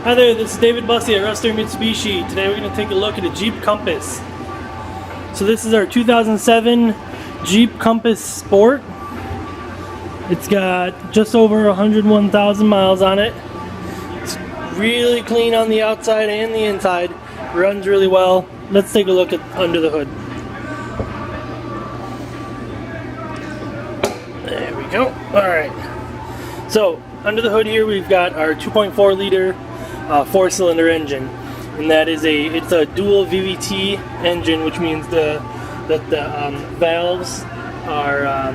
Hi there, this is David Bussey at Ruster Mitsubishi. Today we're going to take a look at a Jeep Compass. So this is our 2007 Jeep Compass Sport. It's got just over 101,000 miles on it. It's really clean on the outside and the inside. Runs really well. Let's take a look at under the hood. There we go. Alright. So under the hood here we've got our 2.4 liter 4-cylinder engine, and that is it's a dual VVT engine, which means that the valves are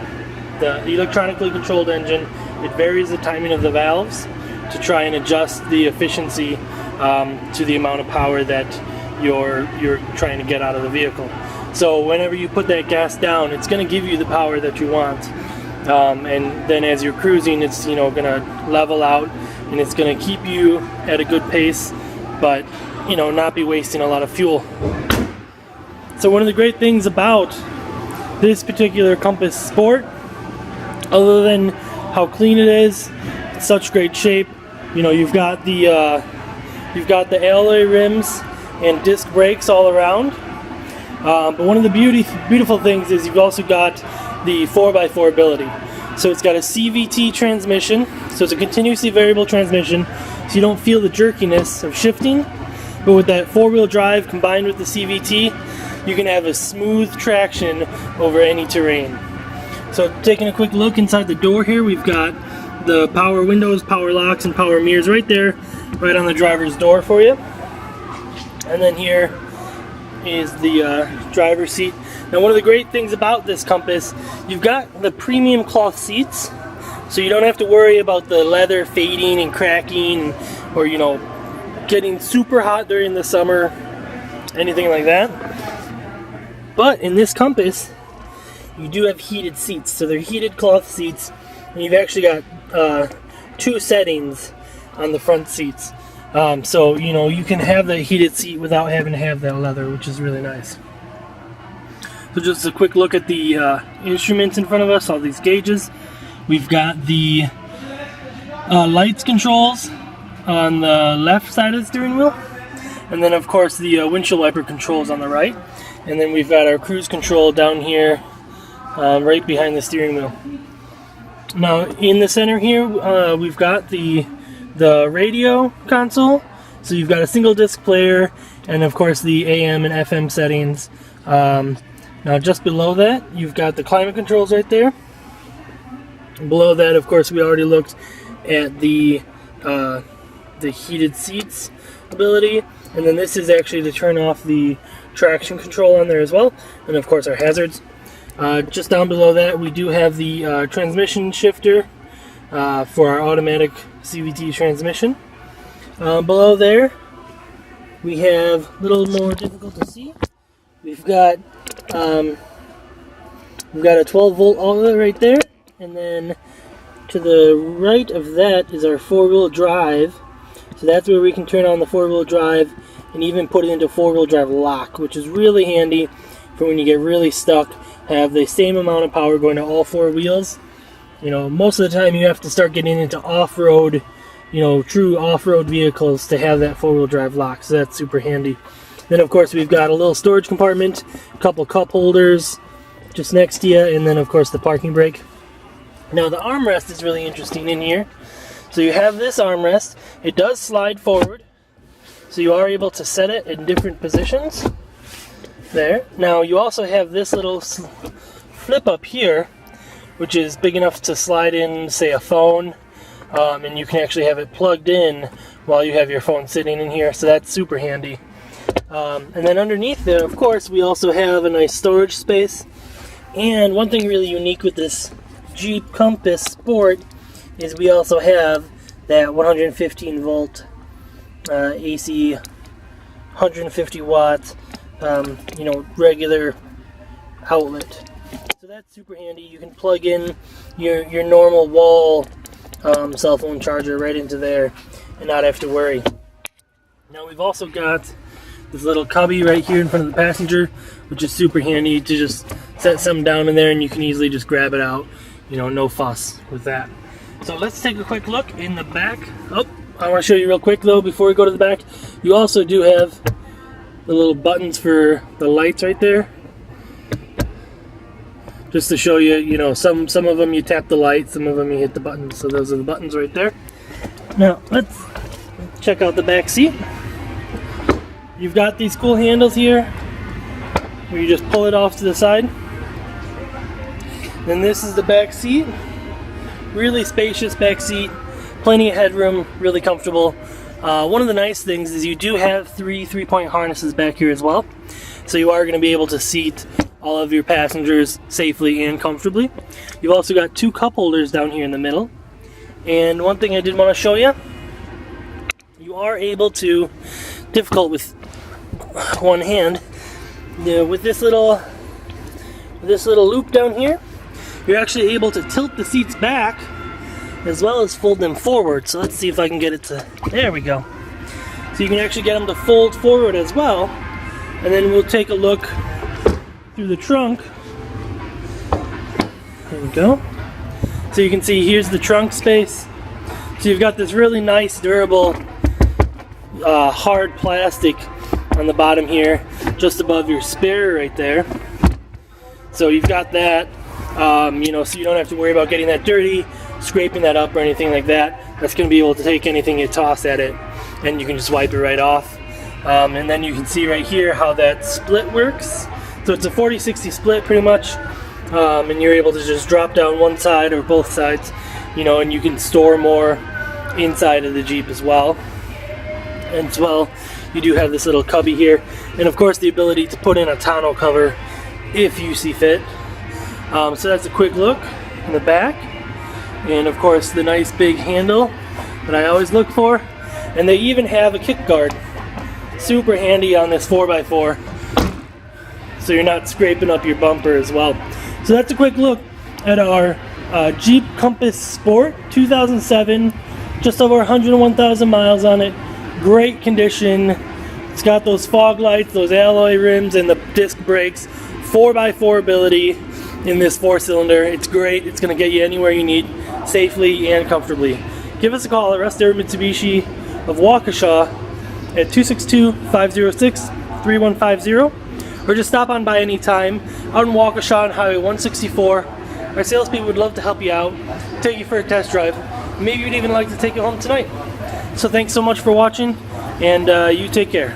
the electronically controlled engine. It varies the timing of the valves to try and adjust the efficiency to the amount of power that you're trying to get out of the vehicle. So whenever you put that gas down, it's going to give you the power that you want, and then as you're cruising, it's going to level out, and it's going to keep you at a good pace, but not be wasting a lot of fuel. So one of the great things about this particular Compass Sport, other than how clean it is, it's such great shape. You've got the alloy rims and disc brakes all around. But one of the beautiful things is you've also got the 4x4 ability. So it's got a CVT transmission, so it's a continuously variable transmission, so you don't feel the jerkiness of shifting. But with that four-wheel drive combined with the CVT, you can have a smooth traction over any terrain. So taking a quick look inside the door here, we've got the power windows, power locks, and power mirrors right there, right on the driver's door for you. And then here is the driver's seat. Now one of the great things about this Compass, you've got the premium cloth seats, so you don't have to worry about the leather fading and cracking, or getting super hot during the summer, anything like that. But in this Compass, you do have heated seats, so they're heated cloth seats, and you've actually got two settings on the front seats. So you can have the heated seat without having to have that leather, which is really nice. So just a quick look at the instruments in front of us, all these gauges. We've got the lights controls on the left side of the steering wheel, and then of course the windshield wiper controls on the right, and then we've got our cruise control down here right behind the steering wheel. Now in the center here we've got the radio console, so you've got a single disc player and of course the AM and FM settings. Now just below that you've got the climate controls right there. Below that, of course, we already looked at the heated seats ability, and then this is actually to turn off the traction control on there as well, and of course our hazards. Just down below that we do have the transmission shifter for our automatic CVT transmission. Below there we have a little more difficult to see. We've got a 12-volt outlet right there, and then to the right of that is our four-wheel drive. So that's where we can turn on the four-wheel drive and even put it into four-wheel drive lock, which is really handy for when you get really stuck. Have the same amount of power going to all four wheels. Most of the time you have to start getting into off-road, true off-road vehicles to have that four-wheel drive lock, so that's super handy. Then of course we've got a little storage compartment, a couple cup holders just next to you, and then of course the parking brake. Now the armrest is really interesting in here. So you have this armrest. It does slide forward, so you are able to set it in different positions. There. Now you also have this little flip up here, which is big enough to slide in, say, a phone, and you can actually have it plugged in while you have your phone sitting in here, so that's super handy. And then underneath there, of course, we also have a nice storage space. And one thing really unique with this Jeep Compass Sport is we also have that 115 volt AC, 150 watt, regular outlet. So that's super handy. You can plug in your normal wall cell phone charger right into there and not have to worry. Now we've also got this little cubby right here in front of the passenger, which is super handy to just set something down in there and you can easily just grab it out. No fuss with that. So let's take a quick look in the back. Oh, I want to show you real quick though before we go to the back. You also do have the little buttons for the lights right there. Just to show you, you know, some of them you tap the light, some of them you hit the buttons. So those are the buttons right there. Now let's check out the back seat. You've got these cool handles here where you just pull it off to the side. Then this is the back seat. Really spacious back seat, plenty of headroom, really comfortable. One of the nice things is you do have three-point harnesses back here as well. So you are going to be able to seat all of your passengers safely and comfortably. You've also got 2 cup holders down here in the middle. And one thing I did want to show you, you are able to, difficult with one hand, you know, with this little loop down here, you're actually able to tilt the seats back as well as fold them forward. So let's see if I can get it to, there we go. So you can actually get them to fold forward as well. And then we'll take a look through the trunk. There we go. So you can see here's the trunk space. So you've got this really nice, durable, hard plastic on the bottom here, just above your spare right there. So you've got that, you know, so you don't have to worry about getting that dirty, scraping that up or anything like that. That's going to be able to take anything you toss at it, and you can just wipe it right off. And then you can see right here how that split works. So it's a 40-60 split pretty much, and you're able to just drop down one side or both sides, you know, and you can store more inside of the Jeep as well. And as well, you do have this little cubby here, and of course the ability to put in a tonneau cover if you see fit. So that's a quick look in the back, and of course the nice big handle that I always look for, and they even have a kick guard. Super handy on this 4x4, so you're not scraping up your bumper as well. So that's a quick look at our Jeep Compass Sport 2007, just over 101,000 miles on it. Great condition. It's got those fog lights, those alloy rims, and the disc brakes. 4x4 ability in this 4-cylinder. It's great. It's going to get you anywhere you need safely and comfortably. Give us a call at Russ Derrick Mitsubishi of Waukesha at 262-506-3150, or just stop on by any time out in Waukesha on Highway 164. Our salespeople would love to help you out, take you for a test drive. Maybe we'd even like to take you home tonight. So thanks so much for watching, and you take care.